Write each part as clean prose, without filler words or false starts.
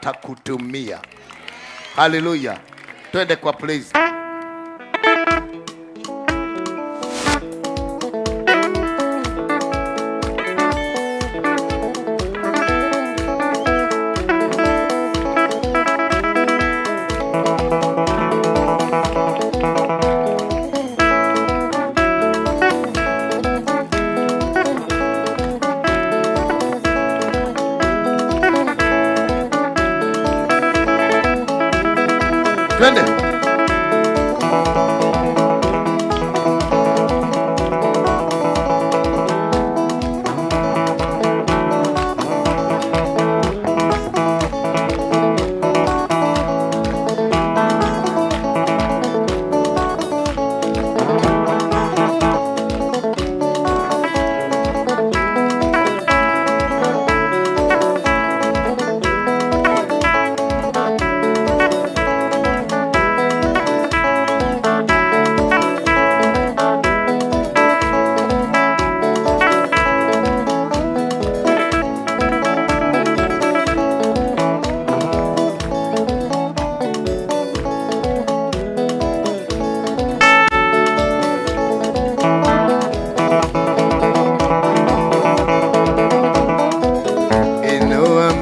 takutumia. Haleluya. Twende kwa praise. Twende.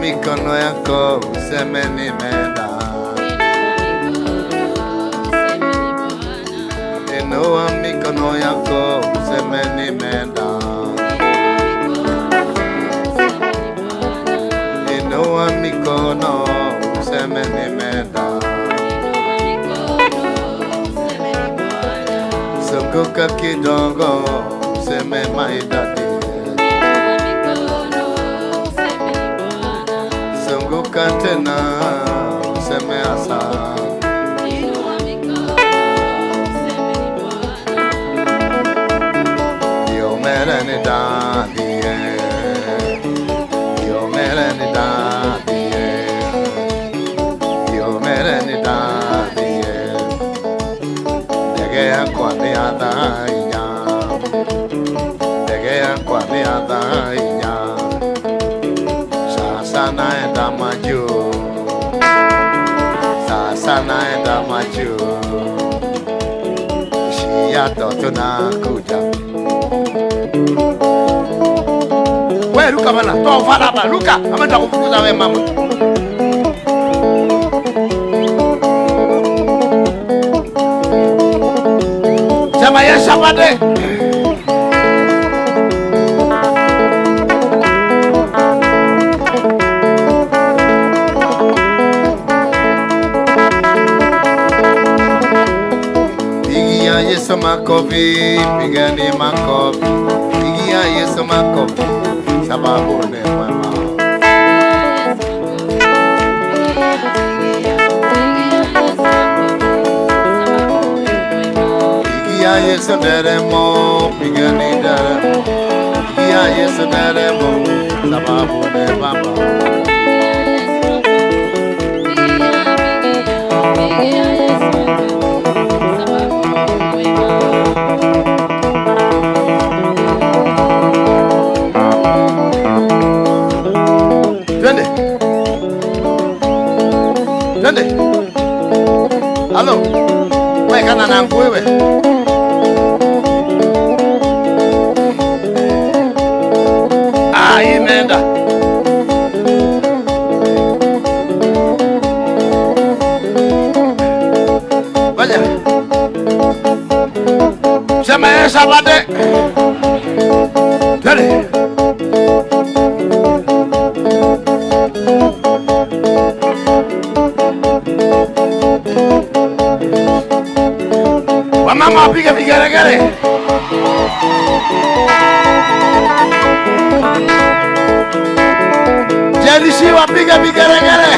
Mikono yako useme nimeenda. Inua mikono yako useme nimeenda. Inua mikono useme nimeenda. Zunguka kidogo useme maidadi. Zunguka tena useme asante. Dio mere ni dadie, Dio mere ni dadie, Dio mere ni dadie. Degea kwa ni adainya, degea kwa ni adainya. Sasa naenda majuu, sasa naenda majuu. Shiato tunakuja. We luka bana, toa ufala bana, luka. Ama nitakufukuza we mama. Sema yes apate. Yesu makofi, pigani makofi. Pigia Yesu makofi, sababu ni mwema. Pigia Yesu nderemo, pigani nderemo. Pigia Yesu nderemo, sababu ni mwema. Twende. Halo. Wewe kana na wewe. Imeenda. Vaja. Sema yes apate. Twende. Wamama wapige vigeregere. Jelisi wapige vigeregere.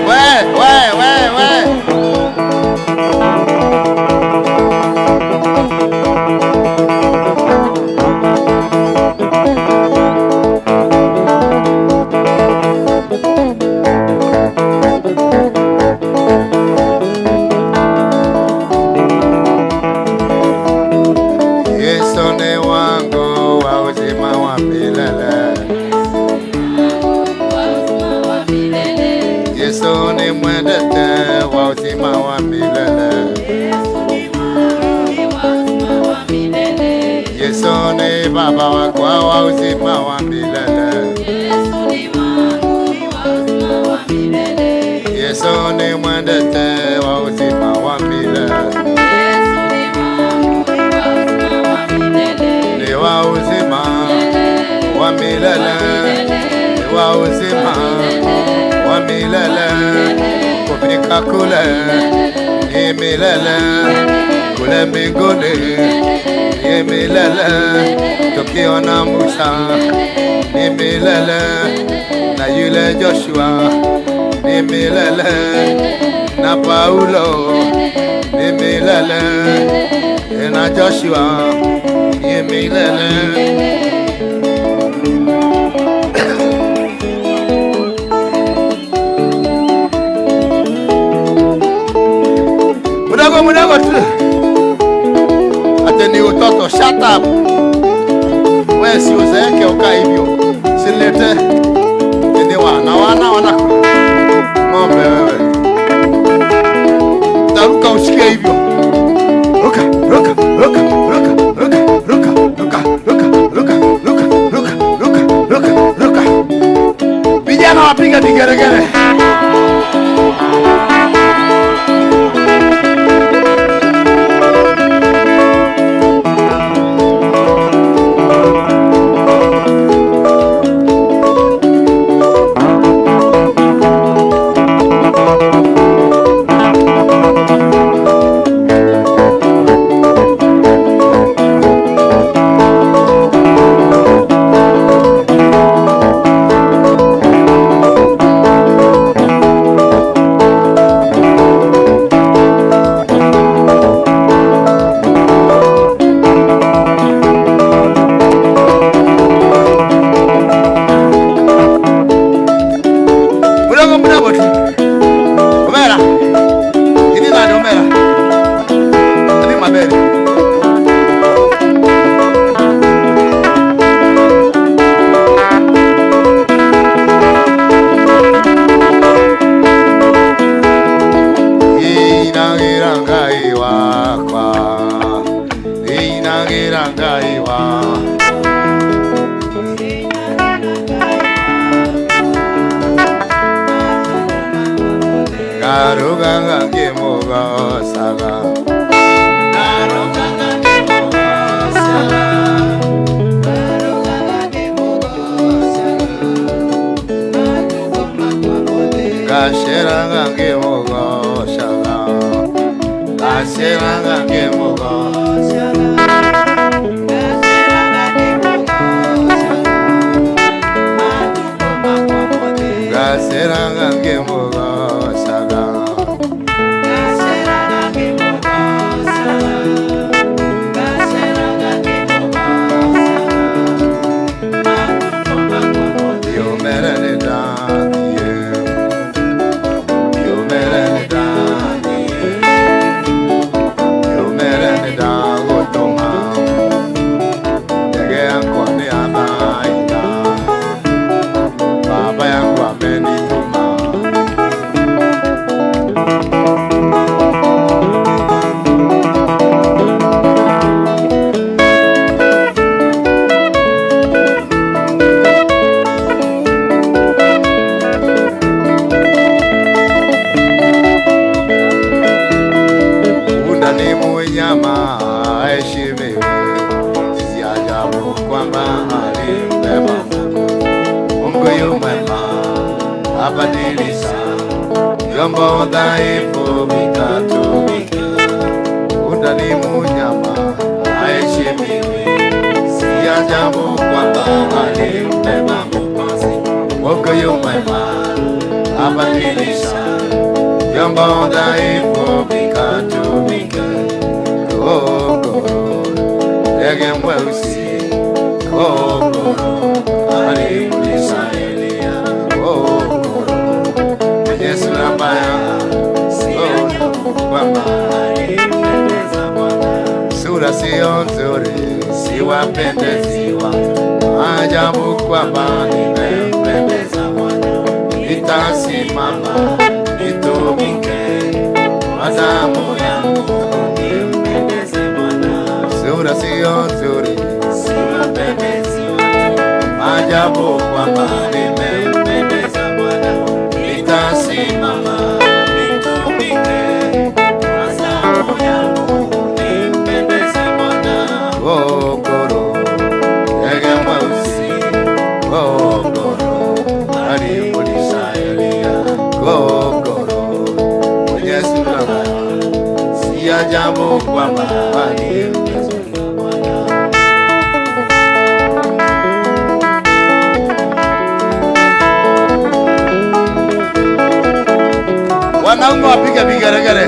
We. wangu wa uzima wa milele. ni mwendete wa uzima wa milele. Yesu ni baba wako wa uzima wa milele. Yesu ni mwendete wa uzima wa milele. Ni wa uzima wa milele. Ni wa uzima wa milele. Kufika kule ni milele. Kule mbinguni ni milele. Tukiona Musa ni milele. Na yule Joshua ni milele. Na Paulo ni milele. Na Joshua ni milele. Mudago tu. Ate ni utoto, shut up. Wewe si uzeeke ukaa hivyo. Silete. Ndi wana. Ng'ombe wewe. Taruka usikie hivyo. Ruka. Vijana wapiga vigeregere. Vyombo dhaifu vikatumika. Undani munyama aheshimiwi. Si ajabu kwamba alimbeba Mwokozi. Mungu yu mwema abadilisha. Vyombo dhaifu vikatumika. Kongoro ndege mweusi, kongoro alimlisha Elia. Yesu nambaya sio kwamba alimpendeza Bwana. Sura sio nzuri, siwapendezi watu. Ajabu kwamba nimempendeza Bwana. Nitasimama nitumike kwa damu yangu nimpendeze Bwana. Sura sio nzuri, siwapendezi watu, ajabu kwamba nimempendeza Bwana. Nitasimama nitumike kwa damu yangu nimpendeze Bwana. Gogoro ndege mweusi, gogoro alimulisha Elia, gogoro mwenye sura mbaya, si ajabu kwamba alimpendeza Bwana. Wanaume wapiga vigeregere.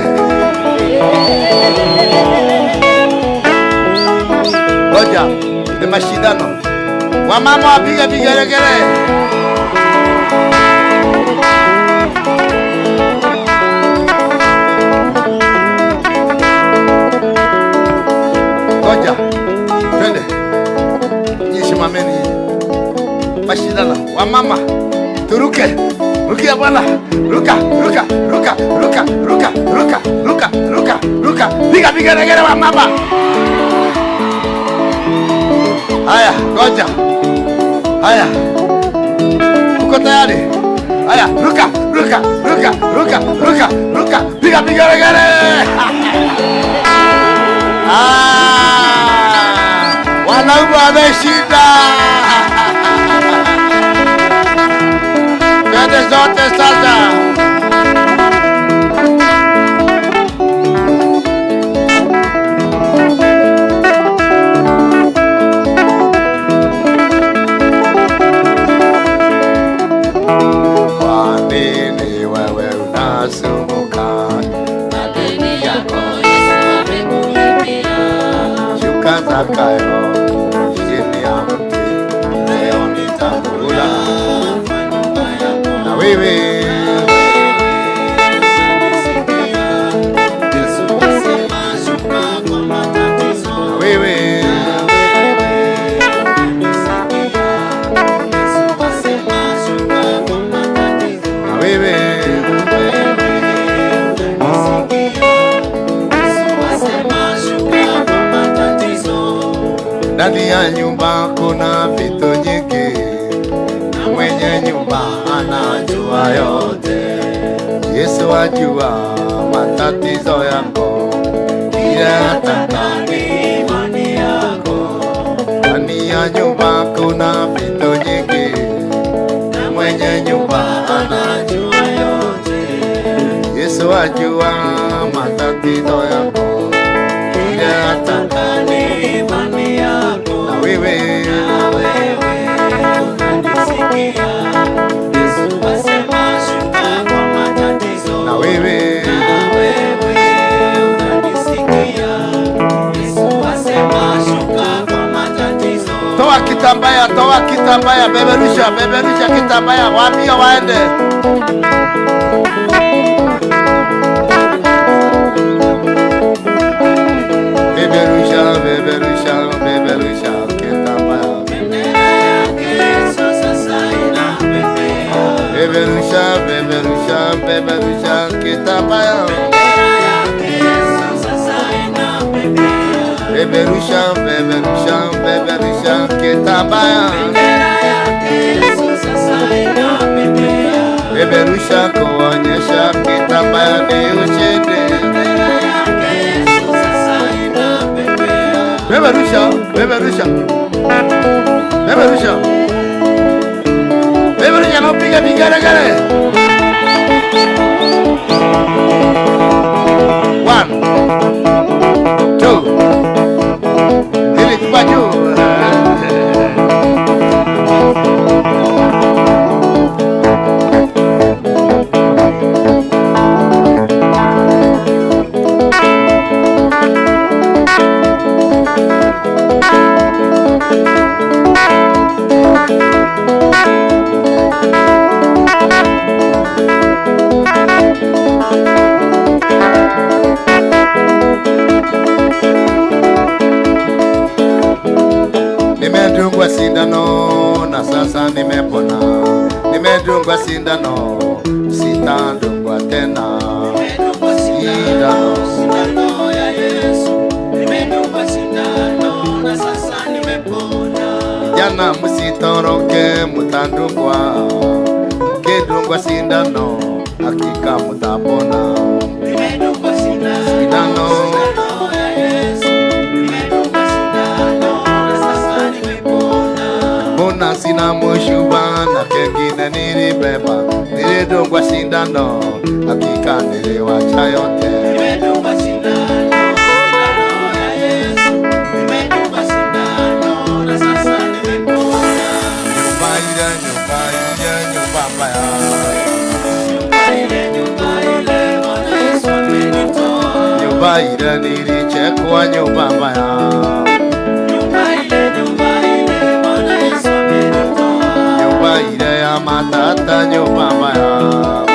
Ngoja, ni mashindano. Wamama wapiga vigeregere. Ngoja, twende. Nyishimameni. Mashindano. Wamama, turuke. Rukia bwana, ruka, ruka, ruka, ruka, ruka, ruka, ruka, ruka, ruka. Piga vigeregere wa mama. Haya, ngoja. Haya. Uko tayari? Haya, ruka, ruka, ruka, ruka, ruka, ruka. Piga vigeregere. Wanaume wameshinda. Twende zote sasa. Kwa nini wewe unasumbuka na deni yako Yesu amekulipia? Shuka Zakayo chini ya mti, leo nitakula na wewe. Ndani ya nyumba kuna vitu nyingi, na mwenye nyumba anajua yote. Yesu ajua matatizo yako, ila ataka ni imani yako. Ndani ya nyumba kuna vitu nyingi, na mwenye nyumba anajua yote. Yesu ajua matatizo yako, ila ataka ni imani yako. Na wewe unanisikia, Yesu asema shuka kwa matatizo. Na wewe unanisikia, Yesu asema shuka kwa matatizo. Toa kitambaya, beberusha kitambaya, waambie waende. Beberusha kitambaya. Beberusha kitambaya. Beberusha kitambaya. Beberusha kuonyesha kitambaya ni ushindi. Beberusha napiga vigeregere. 1 2 ili tupaju. Nimedungwa sindano na sasa nimepona. Nimedungwa sindano, sitadungwa nimedungwa tena nimedungwa sindano ya Yesu, nimedungwa sindano na sasa nimepona. Vijana msitoroke, mtadungwa, mkidungwa sindano hakika mtapona. Nimedungwa sindano ya Yesu, nimedungwa sindano na sasa nimepona. Mbona sina mshuba na kengine nilibeba, nilidungwa sindano hakika niliwacha yote. Nimedungwa sindano ya Yesu, nimedungwa sindano na sasa nimepona. Nyumba mbaya, nyumba ile nilichekwa, nyumba mbaya, nyumba ile ya matata, nyumba mbaya.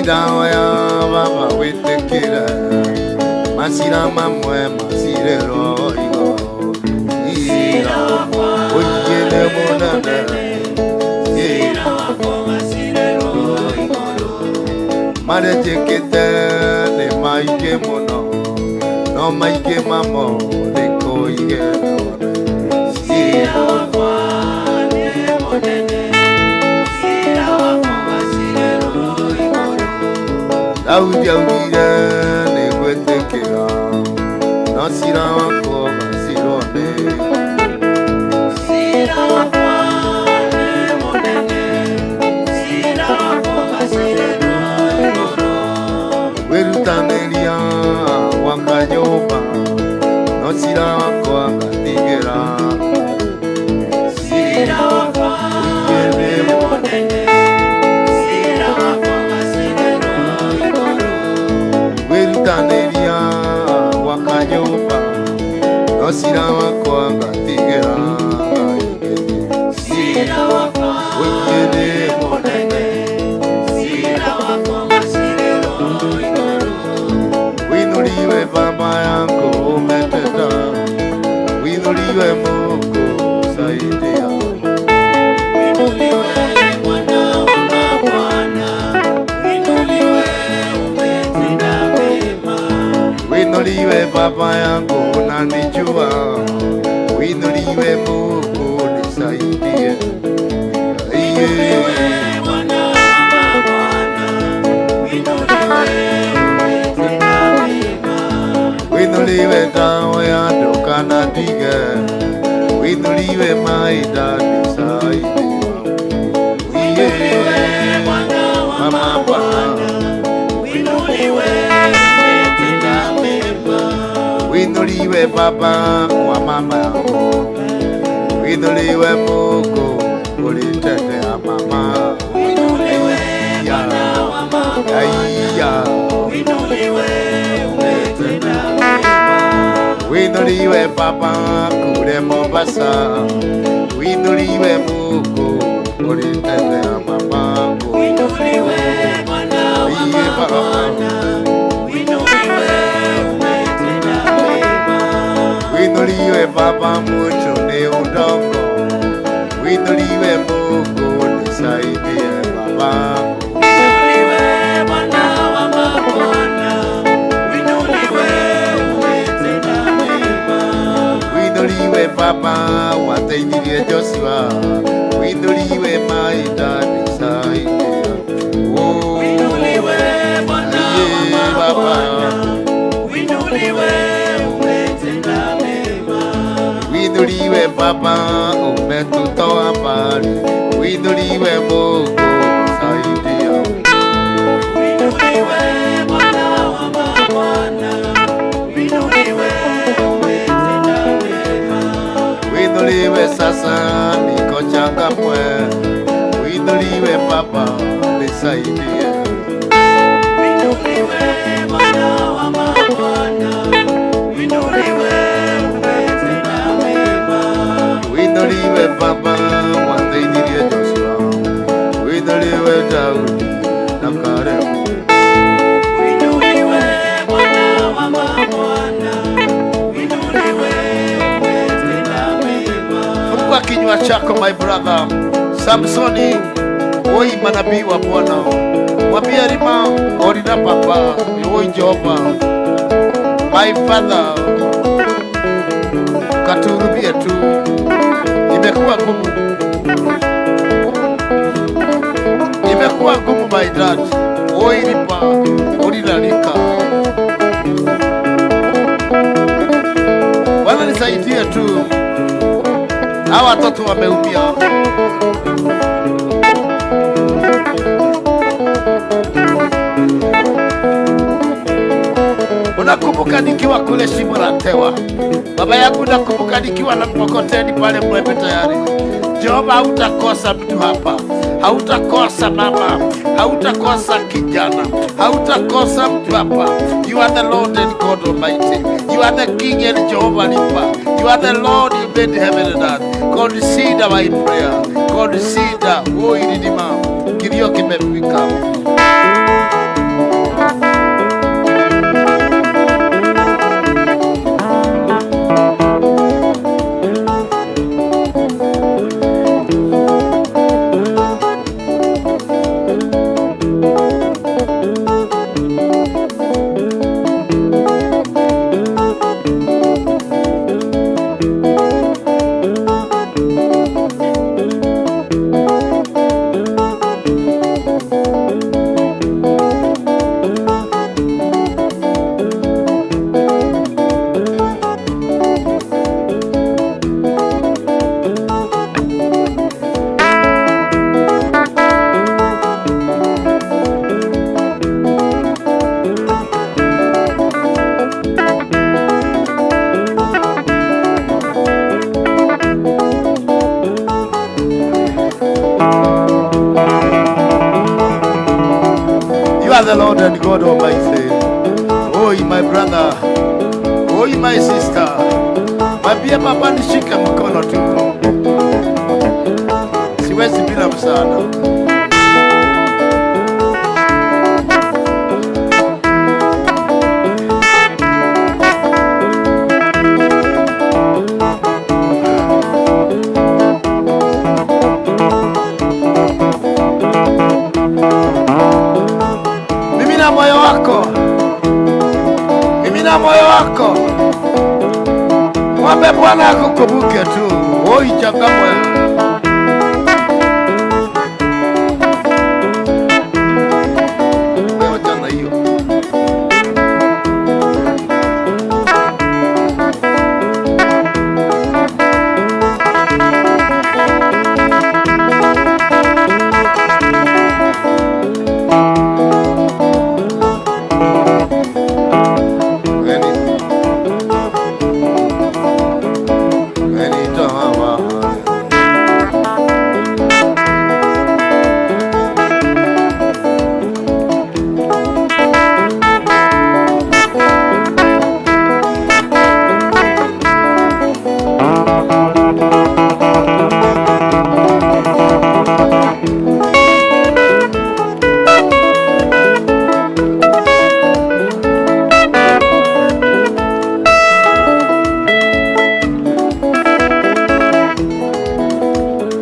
Dawa ya baba wetekera masira mamwe masirero igo ira oyele monana ira masirero igo mare tekete de maike mono no maike mamo de koige ira Audira negwetekera nasira wako masirone sira wako monene sira wako masireno werutaneria wakanyoba nasira wako akatigera sira wako monene Taneria wakanyoba nosira wako ngatigera sira wako wekele monene sira wako masirero winuliwe baba yangu umetenda winuliwe Mungu saidia winuliwe winuliwe baba yangu unanijua, winuliwe Mungu nisaidie. Winuliwe dawa ya ndoka na dige, winuliwe maida nisaidie. Mama Bwana, winuliwe baba wa mama yangu, winuliwe Mungu ulitetea mama, winuliwe Bwana wa mama, winuliwe umetenda mema, winuliwe baba kule Mombasa, winuliwe Mungu ulitetea mama, winuliwe Bwana wa mama, winuliwe baba mucho ni udongo, winuliwe Mungu nisaidie babangu, winuliwe Bwana wa mabwana, winuliwe umetenda mema, winuliwe baba wataidirie Joshua, winuliwe maida nisaidie, winuliwe Bwana wa mabwana, winuliwe winuliwe baba umetutoa mbali, winuliwe Mungu saidia, winuliwe sasa niko changamwe, uinuliwe Baba, nisaidie. Uinuliwe Bwana wa mabwana, uinuliwe umetenda mema. Uinuliwe Baba, wathĩinirie Joshua, uinuliwe Daudi na Kalebu. Uinuliwe Bwana wa mabwana, uinuliwe umetenda mema. Fungua kinywa chako my brother Samsoni, oi manabii wa Bwana, mwambie rima orina papa, oi Jehova my father, katurubie tu, imekuwa ngumu, imekuwa ngumu my dad, oi ripa orinalika, Bwana nisaidie tu, hawa watoto wameumia. Unakumbuka nikiwa kule Shimo la Tewa, baba yangu, nakumbuka nikiwa na mkokoteni pale Mwembe tayari. Jehova, hautakosa mtu hapa, hautakosa mama, hautakosa kijana, hautakosa mtu hapa. You are the Lord and God Almighty. You are the King and Jehovah Nipah. You are the Lord, you made heaven and earth. Consider my prayer, consider uiridima, kilio kimefika. The Lord and God Almighty. Oh, my brother, oh, my sister, mwambie baba nishike mkono tu, siwezi bila msaada. Moyo wako, mimina moyo wako, mwambie Bwana akukumbuke tu. Oi changamwe, wewe jana hiyo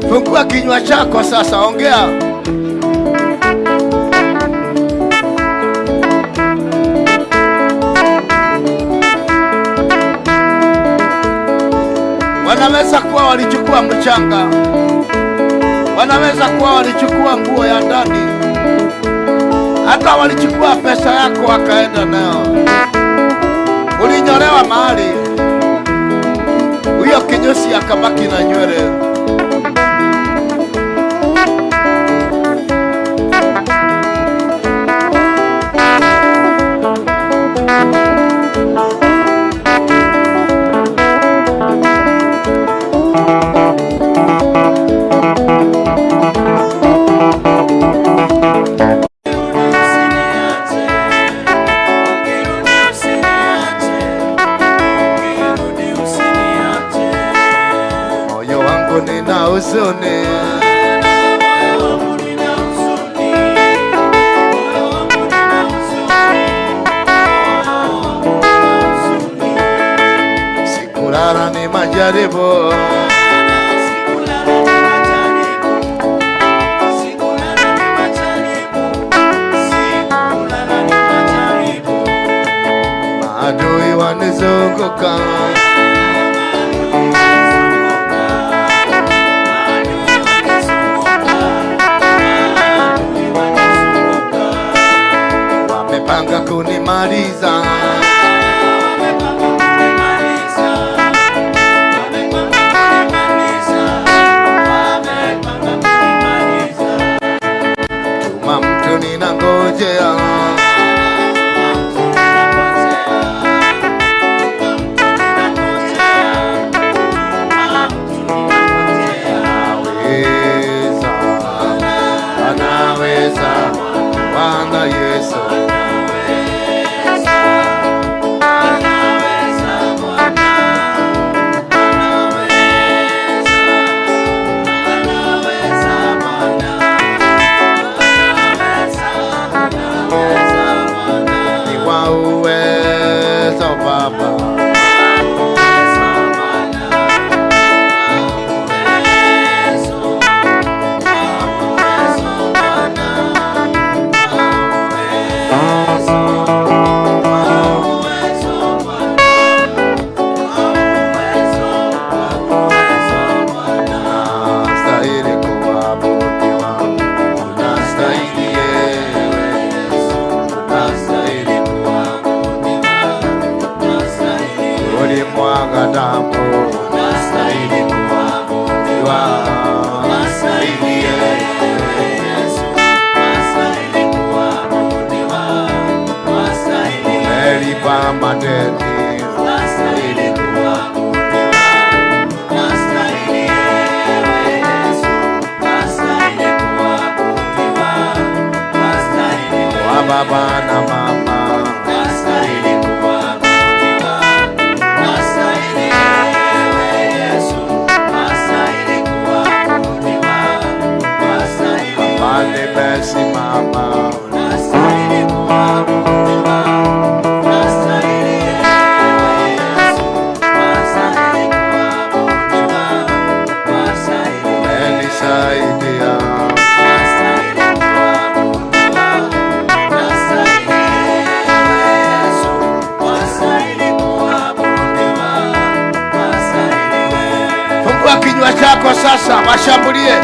fungua kinywa chako sasa, ongea. Wanaweza kuwa walichukua mchanga, wanaweza kuwa walichukua nguo ya ndani, hata walichukua pesa yako wakaenda nayo. Ulinyolewa mahali, huyo kinyosi akabaki na nywele. huzuni. Sikulala ni majaribu, maadui wanizunguka, wamepanga kunimaliza, tuma mtu ninangojea, anaweza Bwana Yesu, ni wa uwezo Baba, unastahili kuabudiwa, unastahili wewe Yesu, unastahili kuabudiwa, ulimwaga damu, unastahili kuabudiwa, unastahili wewe Yesu, unastahili kuabudiwa, umelipa madeni, unastahili kuabudiwa, unastahili wewe Yesu, unastahili kuabudiwa, unastahili wa baba na mama, unastahili kuabudiwa, unastahili wewe Yesu, unastahili kuabudiwa, unastahili Baba nimesimama, unastahili kuabudiwa, unastahili wewe Yesu, unastahili kuabudiwa, unastahili umenisaidia, unastahili kuabudiwa, unastahili wewe Yesu, unastahili kuabudiwa, unastahili wewe. Fungua kinywa chako sasa, washambulie.